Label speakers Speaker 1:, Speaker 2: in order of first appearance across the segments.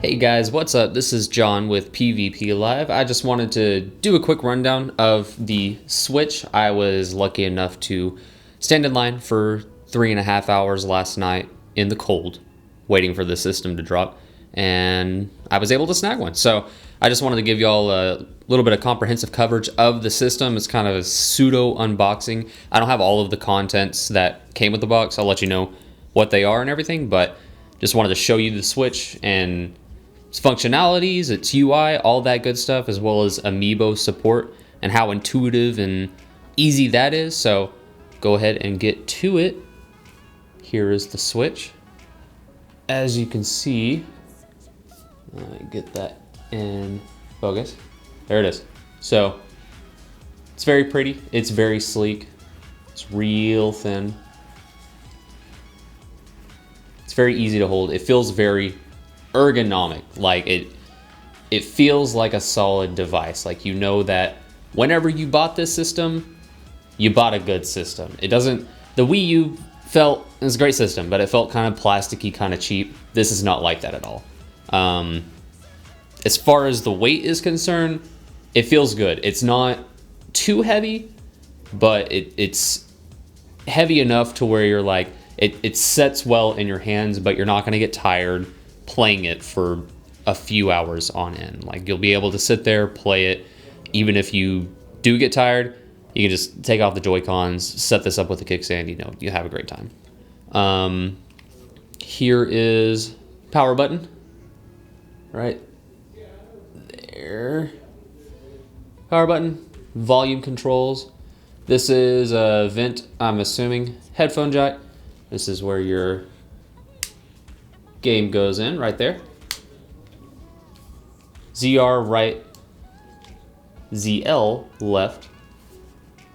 Speaker 1: Hey guys, what's up? This is John with PvP Live. I just wanted to do a quick rundown of the Switch. I was lucky enough to stand in line for 3.5 hours last night in the cold, waiting for the system to drop, and I was able to snag one. So I just wanted to give y'all a little bit of comprehensive coverage of the system. It's kind of a pseudo unboxing. I don't have all of the contents that came with the box. I'll let you know what they are and everything, but just wanted to show you the Switch and its functionalities, its UI, all that good stuff, as well as Amiibo support and how intuitive and easy that is. So go ahead and get to it. Here is the Switch. As you can see, get that in focus. There it is. So it's very pretty. It's very sleek. It's real thin. It's very easy to hold. It feels very ergonomic. Like it feels like a solid device. Like, you know that whenever you bought this system, you bought a good system. It doesn't, the Wii U it's a great system, but it felt kind of plasticky, kind of cheap. This is not like that at all. As far as the weight is concerned, it feels good. It's not too heavy, but it's heavy enough to where you're like, it sets well in your hands, but you're not going to get tired playing it for a few hours on end. Like, you'll be able to sit there, play it. Even if you do get tired, you can just take off the Joycons, set this up with a kickstand, you have a great time. Here is power button, right there. Power button, volume controls. This is a vent, I'm assuming, headphone jack. This is where your game goes in, right there. ZR right, ZL left.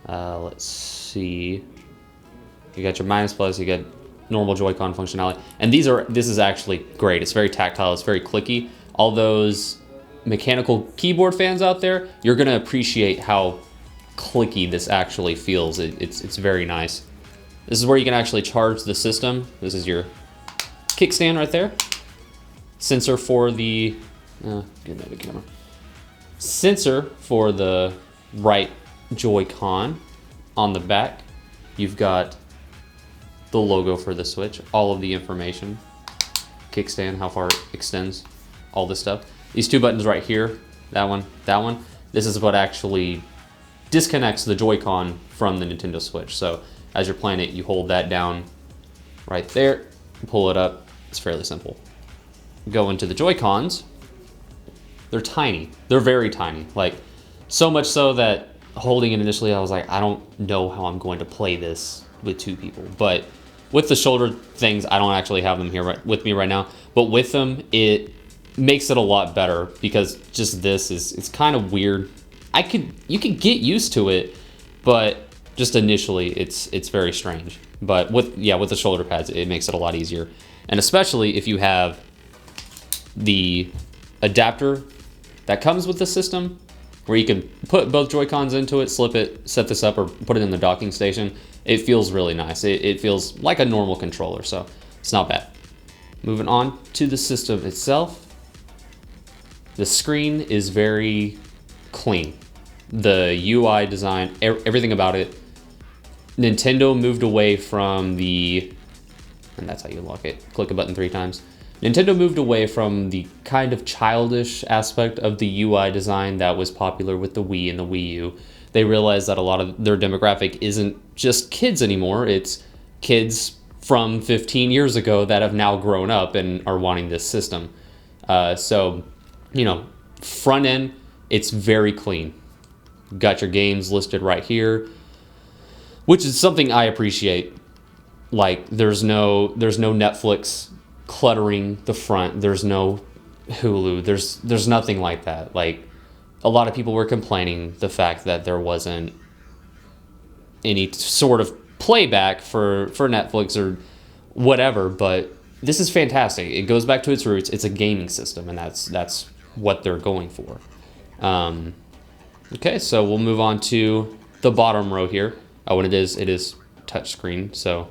Speaker 1: Let's see. You got your minus plus, you got normal Joy-Con functionality. And this is actually great. It's very tactile, it's very clicky. All those mechanical keyboard fans out there, you're gonna appreciate how clicky this actually feels. It's very nice. This is where you can actually charge the system. This is your kickstand right there. Sensor for the sensor for the right Joy-Con. On the back, you've got the logo for the Switch, all of the information, kickstand, how far it extends, all this stuff. These two buttons right here, that one, this is what actually disconnects the Joy-Con from the Nintendo Switch. So as you're playing it, you hold that down right there, pull it up. It's fairly simple. Go into the Joy-Cons. They're tiny. They're very tiny. Like, so much so that holding it initially, I was like, I don't know how I'm going to play this with two people. But with the shoulder things, I don't actually have them here with me right now. But with them, it makes it a lot better, because just it's kind of weird. You could get used to it, but just initially, it's very strange. But with the shoulder pads, it makes it a lot easier. And especially if you have the adapter that comes with the system, where you can put both Joy-Cons into it, slip it, set this up, or put it in the docking station. It feels really nice. It feels like a normal controller, so it's not bad. Moving on to the system itself. The screen is very clean. The UI design, everything about it. Nintendo moved away from and that's how you lock it. Click a button 3 times. Nintendo moved away from the kind of childish aspect of the UI design that was popular with the Wii and the Wii U. They realized that a lot of their demographic isn't just kids anymore. It's kids from 15 years ago that have now grown up and are wanting this system. So, front end, it's very clean. Got your games listed right here, which is something I appreciate. Like, there's no Netflix cluttering the front. There's no Hulu. There's nothing like that. Like, a lot of people were complaining the fact that there wasn't any sort of playback for Netflix or whatever, but this is fantastic. It goes back to its roots. It's a gaming system, and that's what they're going for. Okay, so we'll move on to the bottom row here. Oh, and it is touchscreen, so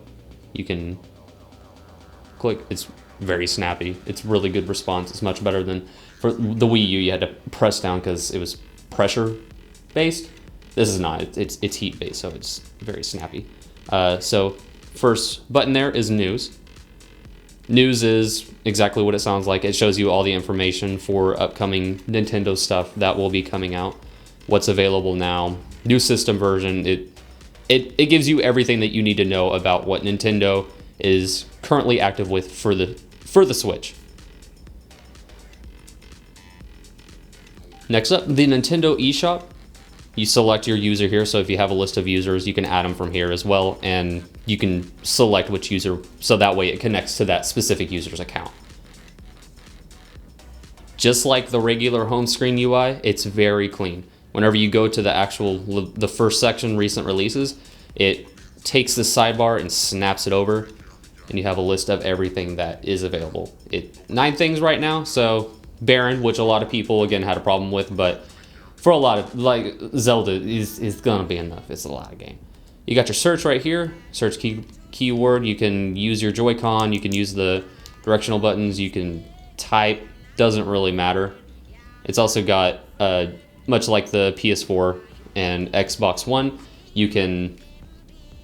Speaker 1: you can click. It's very snappy. It's really good response. It's much better than for the Wii U. You had to press down because it was pressure based. This is not. It's heat based, so it's very snappy. So first button there is news. News is exactly what it sounds like. It shows you all the information for upcoming Nintendo stuff that will be coming out, what's available now, new system version. It gives you everything that you need to know about what Nintendo is currently active with for the Switch. Next up, the Nintendo eShop. You select your user here, so if you have a list of users, you can add them from here as well, and you can select which user, so that way it connects to that specific user's account. Just like the regular home screen UI, it's very clean. Whenever you go to the first section, recent releases, it takes the sidebar and snaps it over, and you have a list of everything that is available. 9 things right now, so barren, which a lot of people, again, had a problem with, but for a lot of, like, Zelda is gonna be enough. It's a lot of game. You got your search right here, search keyword. You can use your Joy-Con, you can use the directional buttons, you can type, doesn't really matter. It's also got, much like the PS4 and Xbox One, you can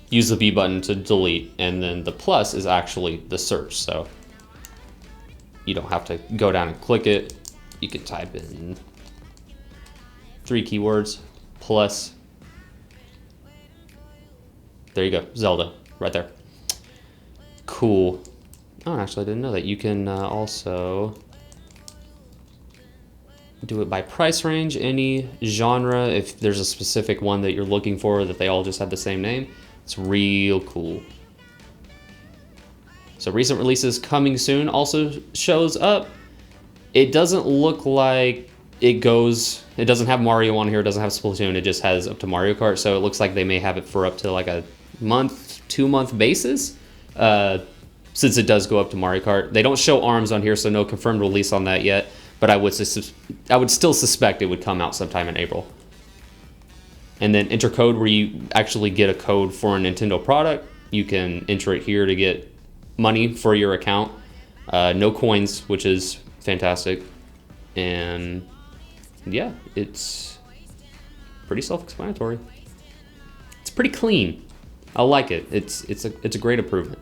Speaker 1: use the B button to delete, and then the plus is actually the search, so you don't have to go down and click it. You can type in 3 keywords plus, there you go, Zelda right there. Cool. Oh, actually I didn't know that. You can also do it by price range, any genre, if there's a specific one that you're looking for that they all just have the same name. It's real cool. So recent releases coming soon also shows up. It doesn't look like it doesn't have Mario on here, it doesn't have Splatoon, it just has up to Mario Kart, so it looks like they may have it for up to like a month, 2-month basis, since it does go up to Mario Kart. They don't show ARMS on here, so no confirmed release on that yet, but I would still suspect it would come out sometime in April. And then enter code, where you actually get a code for a Nintendo product. You can enter it here to get money for your account. No coins, which is fantastic. And yeah, it's pretty self-explanatory. It's pretty clean. I like it. It's a great improvement.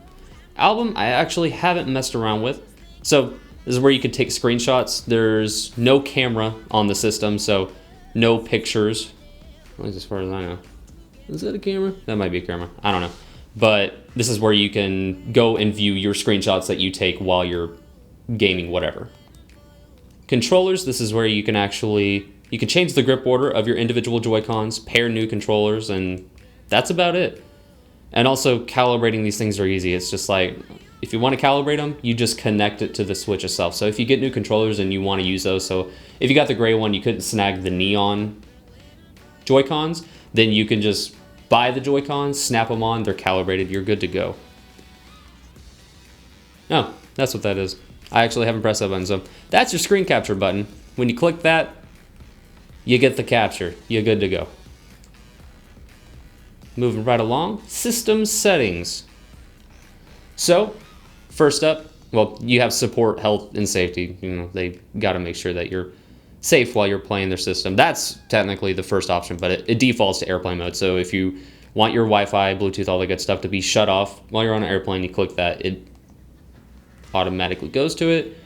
Speaker 1: Album, I actually haven't messed around with. So this is where you can take screenshots. There's no camera on the system, so no pictures, at least as far as I know. Is that a camera? That might be a camera. I don't know. But this is where you can go and view your screenshots that you take while you're gaming, whatever. Controllers, this is where you can change the grip order of your individual Joy-Cons, pair new controllers, and that's about it. And also calibrating these things are easy. It's just like, if you want to calibrate them, you just connect it to the Switch itself. So if you get new controllers and you want to use those, so if you got the gray one, you couldn't snag the neon Joy-Cons, then you can just buy the Joy-Cons, snap them on, they're calibrated, you're good to go. Oh, that's what that is. I actually haven't pressed that button, so that's your screen capture button. When you click that, you get the capture. You're good to go. Moving right along, system settings. So, first up, well, you have support, health, and safety. You know, they got to make sure that you're safe while you're playing their system. That's technically the first option, but it defaults to airplane mode. So if you want your Wi-Fi, Bluetooth, all that good stuff to be shut off while you're on an airplane, you click that, it automatically goes to it.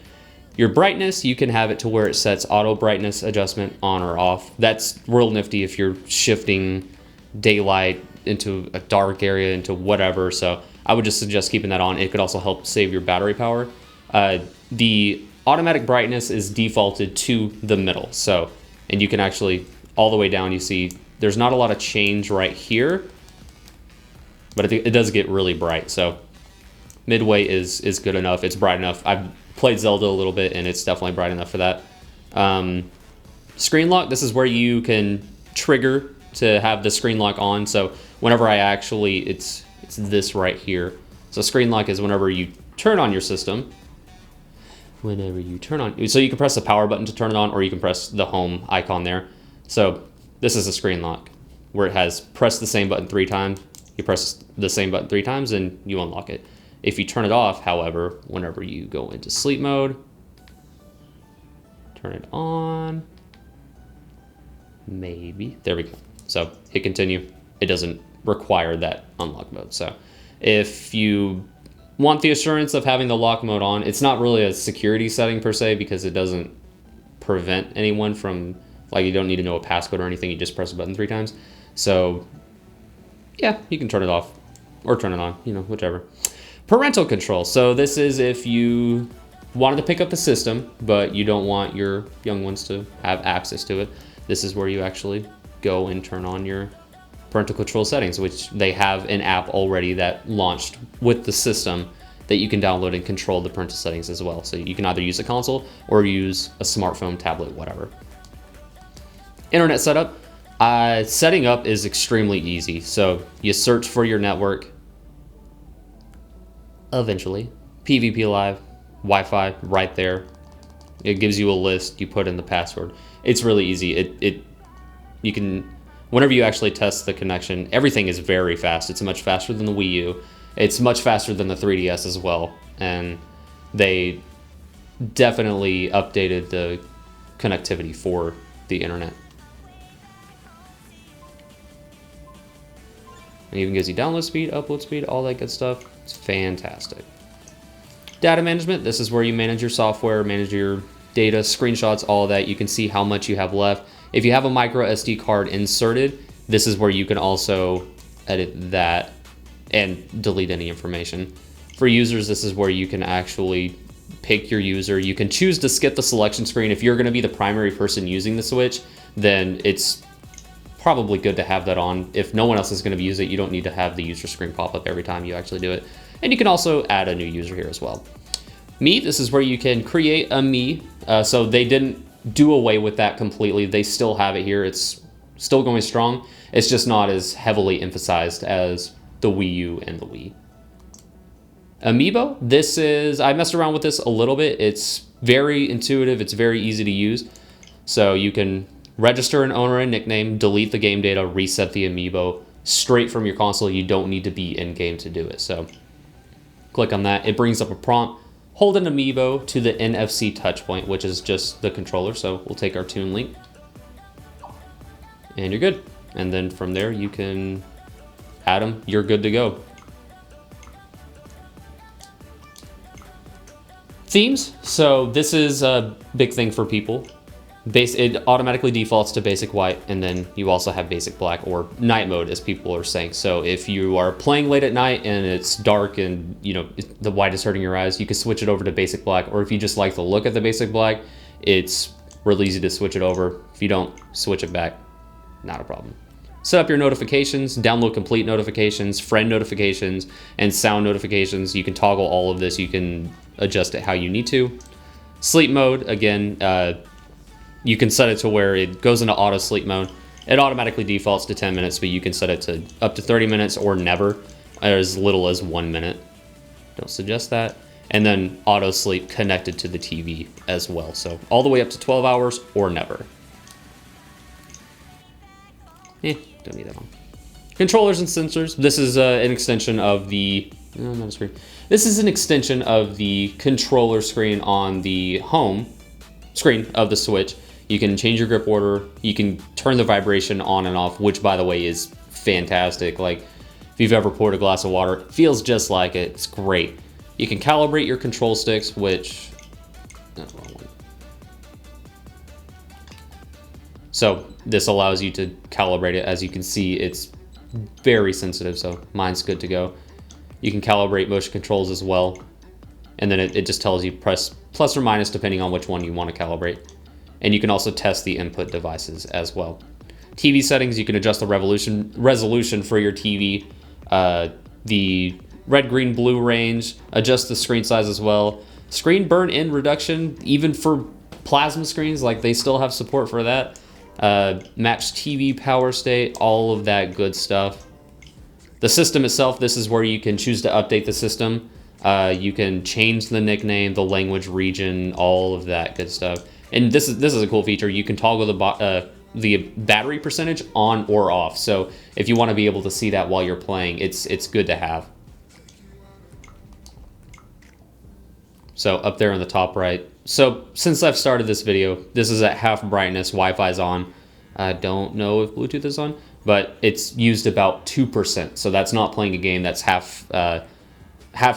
Speaker 1: Your brightness, you can have it to where it sets auto brightness adjustment on or off. That's real nifty if you're shifting daylight into a dark area, into whatever. So I would just suggest keeping that on. It could also help save your battery power. The automatic brightness is defaulted to the middle. So, and you can actually, all the way down, you see there's not a lot of change right here, but it does get really bright. So midway is good enough. It's bright enough. I've played Zelda a little bit, and it's definitely bright enough for that. Screen lock, this is where you can trigger to have the screen lock on. So whenever it's this right here. So screen lock is whenever you turn on your system. So you can press the power button to turn it on, or you can press the home icon there. So this is a screen lock where it has press the same button 3 times. You press the same button 3 times and you unlock it. If you turn it off, however, whenever you go into sleep mode, turn it on, maybe, there we go. So hit continue. It doesn't require that unlock mode. So if you want the assurance of having the lock mode on, it's not really a security setting per se, because it doesn't prevent anyone from, like, you don't need to know a passcode or anything. You just press a button 3 times. So yeah, you can turn it off or turn it on, you know, whichever. Parental control. So this is if you wanted to pick up the system, but you don't want your young ones to have access to it. This is where you actually go and turn on your parental control settings, which they have an app already that launched with the system that you can download and control the parental settings as well. So you can either use a console or use a smartphone, tablet, whatever. Internet setup. Setting up is extremely easy. So you search for your network, eventually, PvP Live, Wi-Fi, right there. It gives you a list, you put in the password. It's really easy. You can, whenever you actually test the connection, everything is very fast. It's much faster than the Wii U. It's much faster than the 3DS as well. And they definitely updated the connectivity for the internet. It even gives you download speed, upload speed, all that good stuff. It's fantastic. Data management. This is where you manage your software, manage your data, screenshots, all of that. You can see how much you have left. If you have a micro SD card inserted, this is where you can also edit that and delete any information. For users, this is where you can actually pick your user. You can choose to skip the selection screen. If you're going to be the primary person using the Switch, then it's probably good to have that on. If no one else is going to use it, you don't need to have the user screen pop up every time you actually do it. And you can also add a new user here as well. Mii, this is where you can create a Mii. So they didn't do away with that completely. They still have it here. It's still going strong. It's just not as heavily emphasized as the Wii U and the Wii. Amiibo, this is, I messed around with this a little bit. It's very intuitive. It's very easy to use. So you can register an owner and nickname, delete the game data, reset the Amiibo straight from your console. You don't need to be in game to do it. So click on that. It brings up a prompt. Hold an Amiibo to the NFC touch point, which is just the controller. So we'll take our Toon Link and you're good. And then from there you can add them. You're good to go. Themes. So this is a big thing for people. It automatically defaults to basic white, and then you also have basic black, or night mode as people are saying. So if you are playing late at night and it's dark and you know the white is hurting your eyes, you can switch it over to basic black. Or if you just like the look of the basic black, it's real easy to switch it over. If you don't, switch it back, not a problem. Set up your notifications, download complete notifications, friend notifications, and sound notifications. You can toggle all of this. You can adjust it how you need to. Sleep mode, again, you can set it to where it goes into auto sleep mode. It automatically defaults to 10 minutes, but you can set it to up to 30 minutes or never, or as little as 1 minute. Don't suggest that. And then auto sleep connected to the TV as well. So all the way up to 12 hours or never. Don't need that on. Controllers and sensors. This is an extension of the, no, not a screen. This is an extension of the controller screen on the home screen of the Switch. You can change your grip order. You can turn the vibration on and off, which by the way is fantastic. Like if you've ever poured a glass of water, it feels just like it. It's great. You can calibrate your control sticks, which, no, wrong one. So this allows you to calibrate it. As you can see, it's very sensitive, so mine's good to go. You can calibrate motion controls as well. And then it just tells you press plus or minus depending on which one you want to calibrate. And you can also test the input devices as well. TV settings, you can adjust the resolution for your TV, the red, green, blue range, adjust the screen size as well. Screen burn-in reduction, even for plasma screens, like they still have support for that. Match TV power state, all of that good stuff. The system itself, this is where you can choose to update the system. You can change the nickname, the language, region, all of that good stuff. And this is a cool feature. You can toggle the battery percentage on or off. So if you want to be able to see that while you're playing, it's good to have. So up there in the top right. So since I've started this video, this is at half brightness, Wi-Fi's on. I don't know if Bluetooth is on, but it's used about 2%. So that's not playing a game, that's half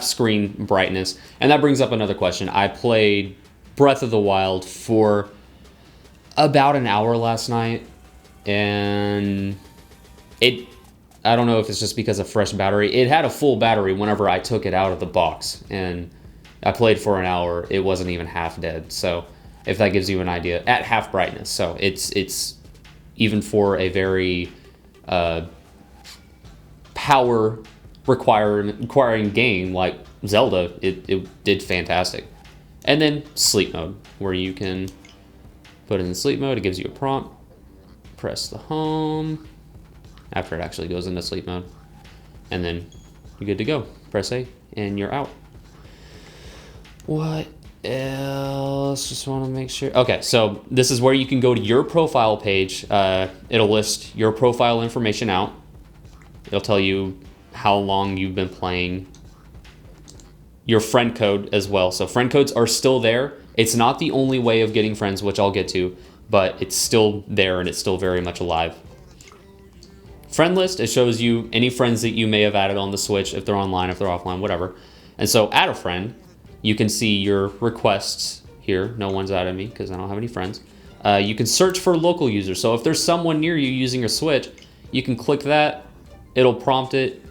Speaker 1: screen brightness. And that brings up another question. I played Breath of the Wild for about an hour last night, and I don't know if it's just because of fresh battery. It had a full battery whenever I took it out of the box, and I played for an hour. It wasn't even half dead. So if that gives you an idea, at half brightness. So it's even for a very power requiring game like Zelda, it did fantastic. And then sleep mode, where you can put it in sleep mode. It gives you a prompt. Press the home after it actually goes into sleep mode, and then you're good to go. Press A and you're out. What else? Just want to make sure. Okay, so this is where you can go to your profile page. It'll list your profile information out. It'll tell you how long you've been playing. Your friend code as well. So friend codes are still there. It's not the only way of getting friends, which I'll get to, but it's still there and it's still very much alive. Friend list, it shows you any friends that you may have added on the Switch, if they're online, if they're offline, whatever. And so add a friend. You can see your requests here. No one's added me because I don't have any friends. You can search for local users. So if there's someone near you using your Switch, you can click that. It'll prompt it,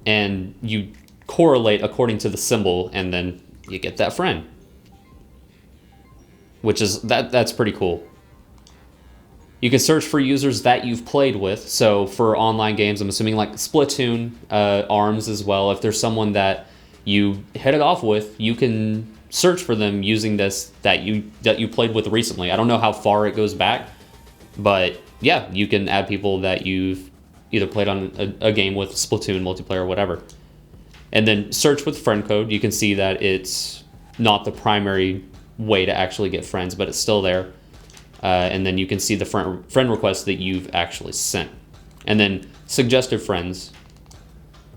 Speaker 1: and you correlate according to the symbol, and then you get that friend. Which is, that's pretty cool. You can search for users that you've played with. So for online games, I'm assuming like Splatoon, ARMS as well. If there's someone that you hit it off with, you can search for them using this that you played with recently. I don't know how far it goes back, but yeah, you can add people that you've either played on a game with, Splatoon, multiplayer, or whatever. And then search with friend code. You can see that it's not the primary way to actually get friends, but it's still there. And then you can see the friend requests that you've actually sent. And then suggested friends,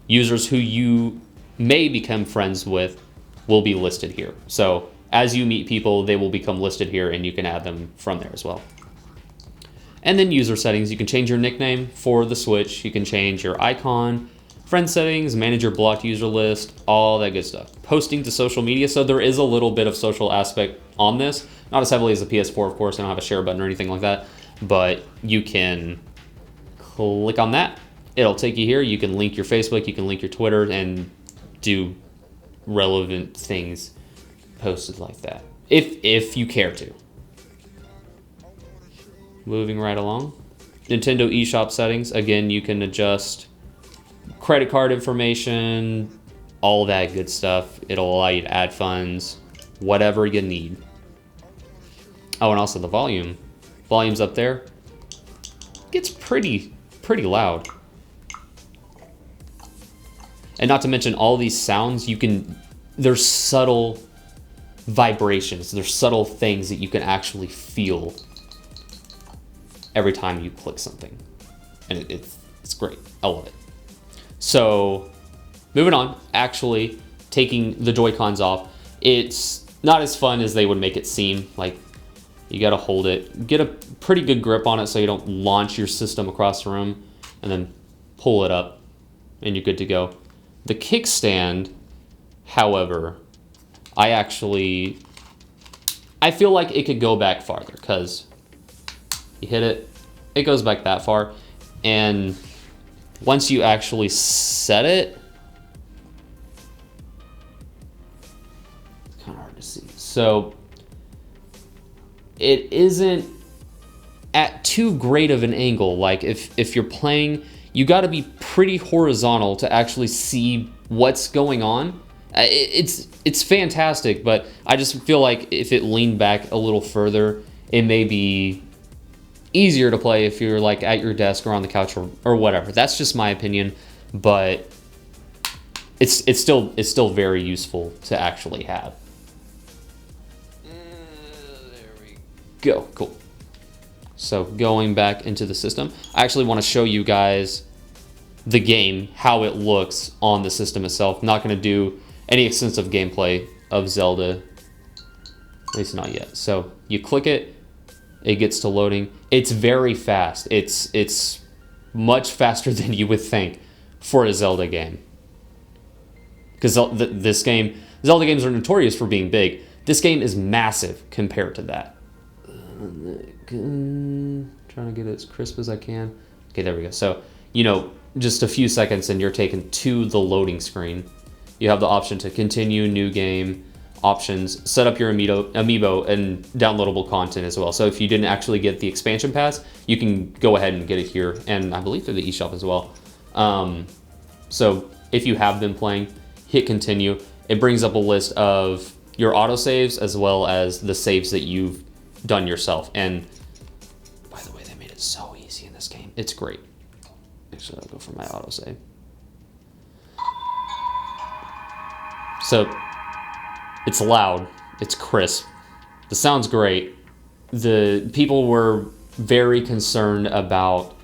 Speaker 1: users who you may become friends with, will be listed here. So as you meet people, they will become listed here, and you can add them from there as well. And then user settings, you can change your nickname for the Switch, you can change your icon, friend settings, manage your blocked user list, all that good stuff. Posting to social media, so there is a little bit of social aspect on this. Not as heavily as the PS4, of course. I don't have a share button or anything like that, but you can click on that. It'll take you here. You can link your Facebook, you can link your Twitter, and do relevant things posted like that, if you care to. Moving right along. Nintendo eShop settings. Again, you can adjust credit card information, all that good stuff. It'll allow you to add funds, whatever you need. Oh, and also the volume. Volume's up there. Gets pretty loud. And not to mention all these sounds, there's subtle vibrations, there's subtle things that you can actually feel every time you click something. And it's great. I love it. So moving on, actually taking the Joy-Cons off, it's not as fun as they would make it seem. Like, you gotta hold it, get a pretty good grip on it so you don't launch your system across the room, and then pull it up and you're good to go. The kickstand, however, I feel like it could go back farther, because you hit it, it goes back that far, and once you actually set it, it's kind of hard to see. So it isn't at too great of an angle. Like if you're playing, you got to be pretty horizontal to actually see what's going on. It's fantastic, but I just feel like if it leaned back a little further, it may be easier to play if you're like at your desk or on the couch or whatever. That's just my opinion, but it's still very useful to actually have. There we go. Cool. So going back into the system, I actually want to show you guys the game, how it looks on the system itself. I'm not going to do any extensive gameplay of Zelda At least not yet. So you click it, it gets to loading. It's very fast. It's much faster than you would think for a Zelda game. Because this game, Zelda games are notorious for being big. This game is massive compared to that. Trying to get it as crisp as I can. Okay, there we go. So, you know, just a few seconds and you're taken to the loading screen. You have the option to continue, new game, options, set up your Amiibo and downloadable content as well. So if you didn't actually get the expansion pass, you can go ahead and get it here. And I believe through the eShop as well. So if you have been playing, hit continue. It brings up a list of your autosaves as well as the saves that you've done yourself. And by the way, they made it so easy in this game. It's great. Actually, I'll go for my autosave. So it's loud, it's crisp, the sound's great. The people were very concerned about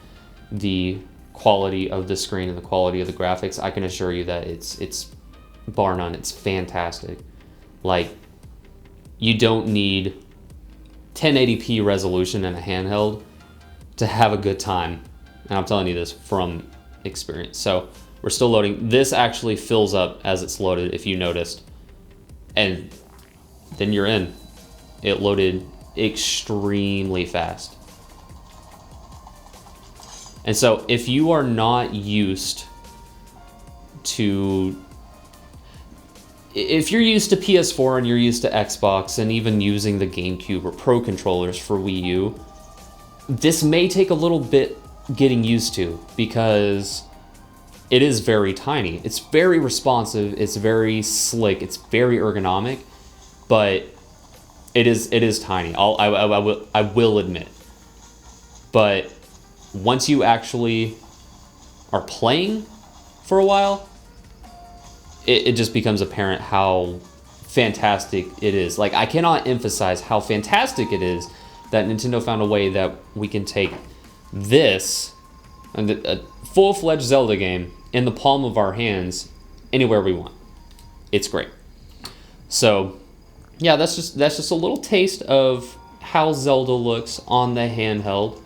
Speaker 1: the quality of the screen and the quality of the graphics. I can assure you that it's bar none, it's fantastic. Like, you don't need 1080p resolution in a handheld to have a good time. And I'm telling you this from experience. So we're still loading. This actually fills up as it's loaded, if you noticed. And then you're in. It loaded extremely fast. And so if you are not used to, if you're used to PS4 and you're used to Xbox and even using the GameCube or Pro controllers for Wii U, this may take a little bit getting used to because it is very tiny. It's very responsive, it's very slick, it's very ergonomic, but it is tiny. I will admit. But once you actually are playing for a while, it just becomes apparent how fantastic it is. Like, I cannot emphasize how fantastic it is that Nintendo found a way that we can take this, a full-fledged Zelda game, in the palm of our hands anywhere we want. It's great. So yeah, that's just a little taste of how Zelda looks on the handheld.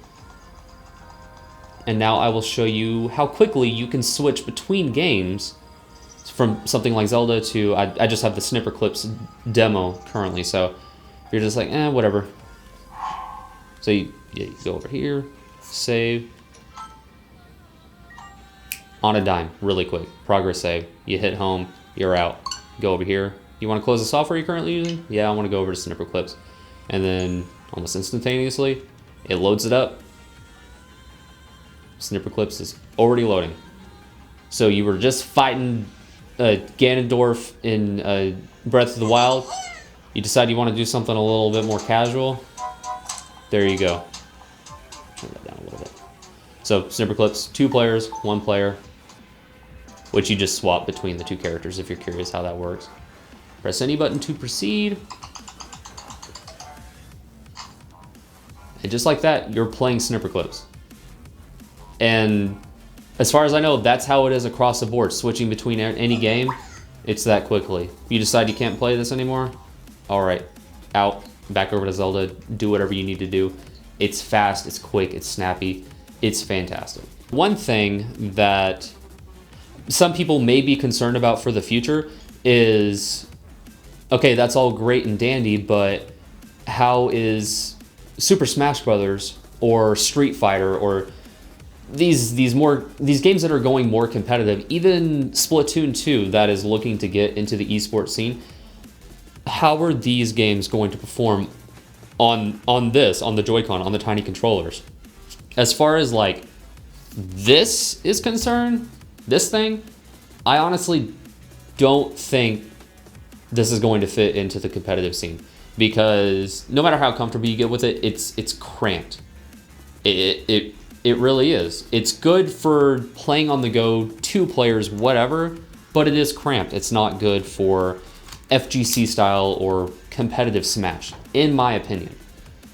Speaker 1: And now I will show you how quickly you can switch between games from something like Zelda to, I just have the Snipper Clips demo currently, so you're just like, whatever. So you go over here, save, on a dime, really quick, progress save. You hit home, you're out. Go over here. You want to close the software you're currently using? Yeah, I want to go over to Snipper Clips. And then almost instantaneously, it loads it up. Snipper Clips is already loading. So you were just fighting Ganondorf in Breath of the Wild. You decide you want to do something a little bit more casual. There you go. Turn that down a little bit. So Snipper Clips, 2 players, 1 player, which you just swap between the 2 characters if you're curious how that works. Press any button to proceed. And just like that, you're playing Snipper Clips. And as far as I know, that's how it is across the board. Switching between any game, it's that quickly. You decide you can't play this anymore, all right, out, back over to Zelda, do whatever you need to do. It's fast, it's quick, it's snappy, it's fantastic. One thing that some people may be concerned about for the future is, okay, that's all great and dandy, but how is Super Smash Brothers or Street Fighter or these games that are going more competitive, even Splatoon 2 that is looking to get into the esports scene, how are these games going to perform on the Joy-Con, on the tiny controllers? As far as like this is concerned, this thing, I honestly don't think this is going to fit into the competitive scene, because no matter how comfortable you get with it, it's cramped. It really is. It's good for playing on the go, 2 players, whatever, but it is cramped. It's not good for FGC style or competitive Smash, in my opinion.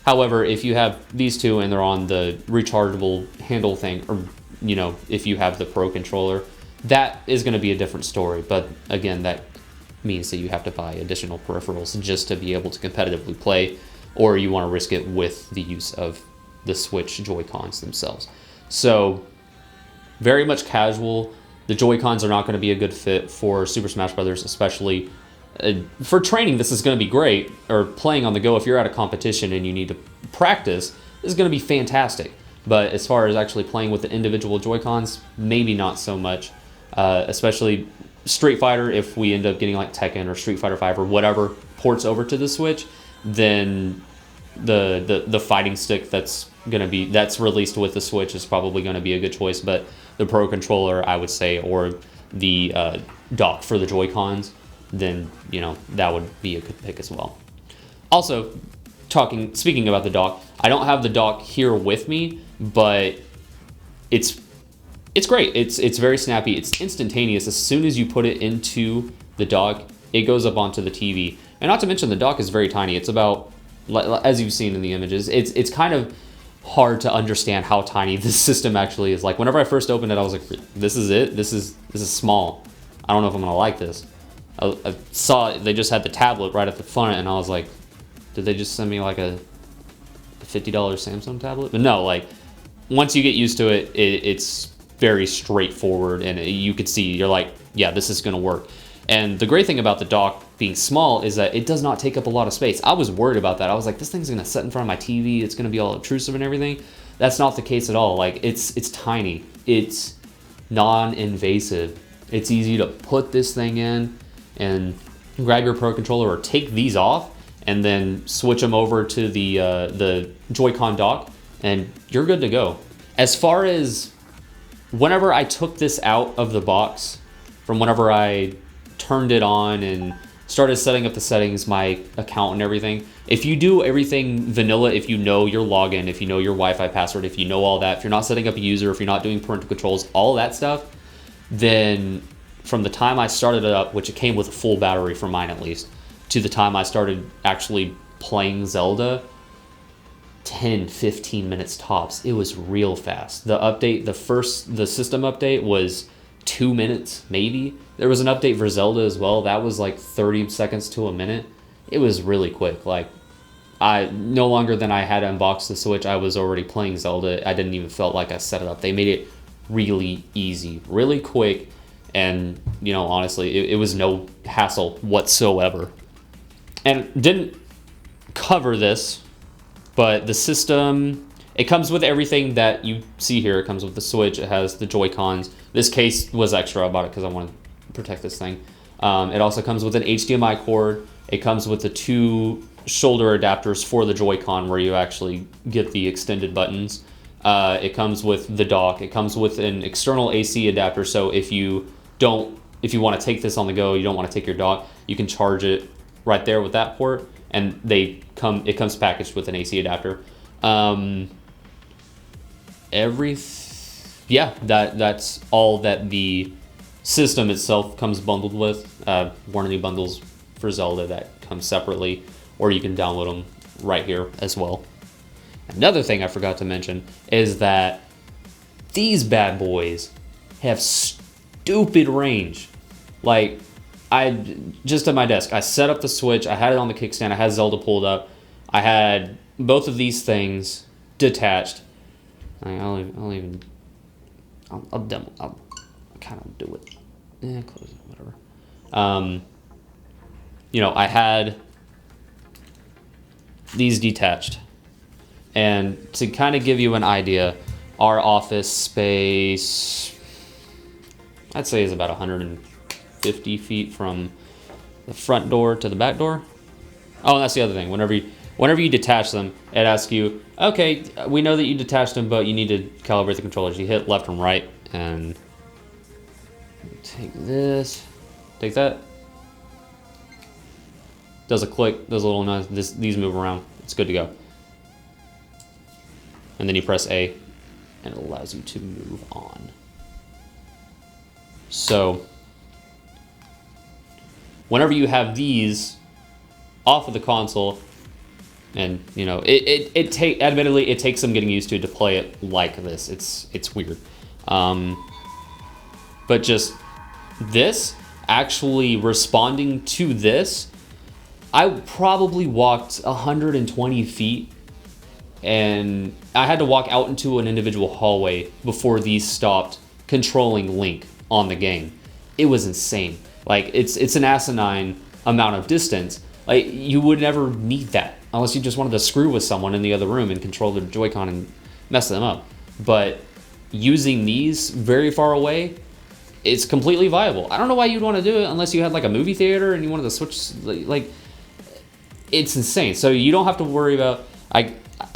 Speaker 1: However, if you have these 2 and they're on the rechargeable handle thing, or you know, if you have the Pro controller, that is going to be a different story. But again, that means that you have to buy additional peripherals just to be able to competitively play, or you want to risk it with the use of the Switch Joy-Cons themselves. So very much casual. The Joy-Cons are not going to be a good fit for Super Smash Brothers, especially for training. This is going to be great, or playing on the go if you're at a competition and you need to practice. This is going to be fantastic. But as far as actually playing with the individual Joy-Cons, maybe not so much. Especially Street Fighter, if we end up getting like Tekken or Street Fighter 5 or whatever ports over to the Switch, then the fighting stick that's released with the Switch is probably going to be a good choice. But the Pro Controller, I would say, or the dock for the Joy-Cons, then that would be a good pick as well. Also, speaking about the dock, I don't have the dock here with me, but it's great. It's very snappy. It's instantaneous. As soon as you put it into the dock, it goes up onto the TV. And not to mention, the dock is very tiny. It's about, as you've seen in the images, it's kind of hard to understand how tiny this system actually is. Like, whenever I first opened it, I was like, this is it? This is small. I don't know if I'm gonna like this. I saw they just had the tablet right at the front, and I was like, did they just send me like a $50 Samsung tablet? But no, like, once you get used to it, it's very straightforward, and you could see, you're like, yeah, this is gonna work. And the great thing about the dock being small is that it does not take up a lot of space. I was worried about that. I was like, this thing's gonna sit in front of my TV, it's gonna be all obtrusive and everything. That's not the case at all. Like, it's tiny, it's non-invasive. It's easy to put this thing in and grab your Pro Controller or take these off and then switch them over to the Joy-Con dock, and you're good to go. As far as whenever I took this out of the box, from whenever I turned it on and started setting up the settings, my account and everything, if you do everything vanilla, if you know your login, if you know your Wi-Fi password, if you know all that, if you're not setting up a user, if you're not doing parental controls, all that stuff, then from the time I started it up, which it came with a full battery for mine at least, to the time I started actually playing Zelda, 10, 15 minutes tops. It was real fast. The update, the system update was 2 minutes, maybe. There was an update for Zelda as well. That was like 30 seconds to a minute. It was really quick. Like, no longer than I had unboxed the Switch, I was already playing Zelda. I didn't even felt like I set it up. They made it really easy, really quick, and honestly, it was no hassle whatsoever. And didn't cover this, but the system, it comes with everything that you see here. It comes with the Switch, it has the Joy-Cons. This case was extra. I bought it because I wanted to protect this thing. It also comes with an HDMI cord. It comes with the 2 shoulder adapters for the Joy-Con, where you actually get the extended buttons. It comes with the dock. It comes with an external AC adapter, so if you want to take this on the go, you don't want to take your dock, you can charge it right there with that port, and it comes packaged with an AC adapter. That's all that the system itself comes bundled with. One of the bundles for Zelda that comes separately, or you can download them right here as well. Another thing I forgot to mention is that these bad boys have stupid range. Like, just at my desk, I set up the Switch, I had it on the kickstand, I had Zelda pulled up, I had both of these things detached. I'll kind of do it. Close it, whatever. I had these detached. And to kind of give you an idea, our office space, I'd say, is about 150 feet from the front door to the back door. Oh, and that's the other thing. Whenever you detach them, it asks you, okay, we know that you detached them, but you need to calibrate the controllers. You hit left and right, and take this, take that. Does a click, does a little noise. These move around. It's good to go. And then you press A, and it allows you to move on. So, whenever you have these off of the console, and admittedly, it takes some getting used to play it like this. It's weird, but just this, actually responding to this, I probably walked 120 feet, and I had to walk out into an individual hallway before these stopped controlling Link on the game. It was insane. Like, it's an asinine amount of distance. Like, you would never need that unless you just wanted to screw with someone in the other room and control their Joy-Con and mess them up. But using these very far away, it's completely viable. I don't know why you'd want to do it unless you had like a movie theater and you wanted to switch. Like, it's insane. So you don't have to worry about.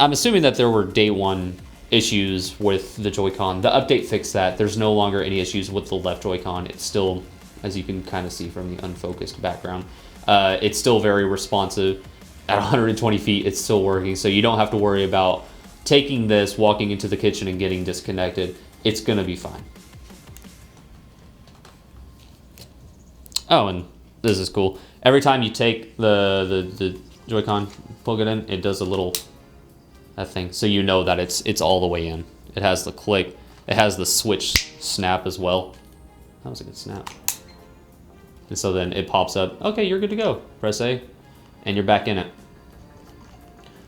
Speaker 1: I'm assuming that there were day one issues with the Joy-Con. The update fixed that. There's no longer any issues with the left Joy-Con. It's still, as you can kind of see from the unfocused background, it's still very responsive. At 120 feet, it's still working. So you don't have to worry about taking this, walking into the kitchen and getting disconnected. It's gonna be fine. Oh, and this is cool. Every time you take the Joy-Con, plug it in, it does a little that thing, so you know that it's all the way in. It has the click. It has the switch snap as well. That was a good snap. And so then it pops up. Okay, you're good to go. Press A, and you're back in it.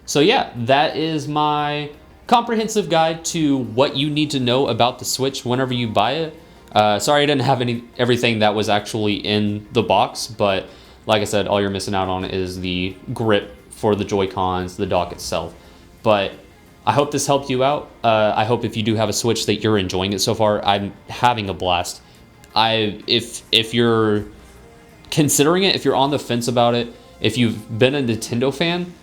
Speaker 1: So yeah, that is my comprehensive guide to what you need to know about the Switch whenever you buy it. Sorry I didn't have everything that was actually in the box, but like I said, all you're missing out on is the grip for the Joy-Cons, the dock itself. But I hope this helped you out. I hope if you do have a Switch that you're enjoying it so far. I'm having a blast. If you're considering it, if you're on the fence about it, if you've been a Nintendo fan,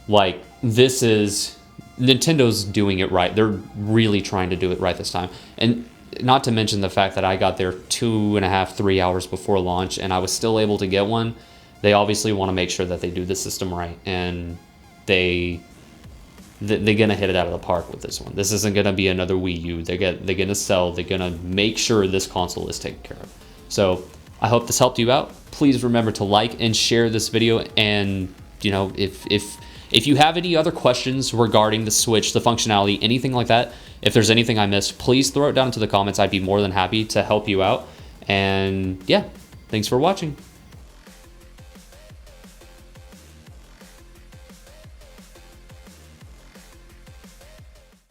Speaker 1: like, this is... Nintendo's doing it right. They're really trying to do it right this time. And not to mention the fact that I got there 2.5, 3 hours before launch, and I was still able to get one. They obviously want to make sure that they do the system right, and they're gonna hit it out of the park with this one. This isn't gonna be another Wii U. They're gonna sell. They're gonna make sure this console is taken care of. So I hope this helped you out. Please remember to like and share this video. And you know, if you have any other questions regarding the Switch, the functionality, anything like that, if there's anything I missed, please throw it down into the comments. I'd be more than happy to help you out. And yeah, thanks for watching.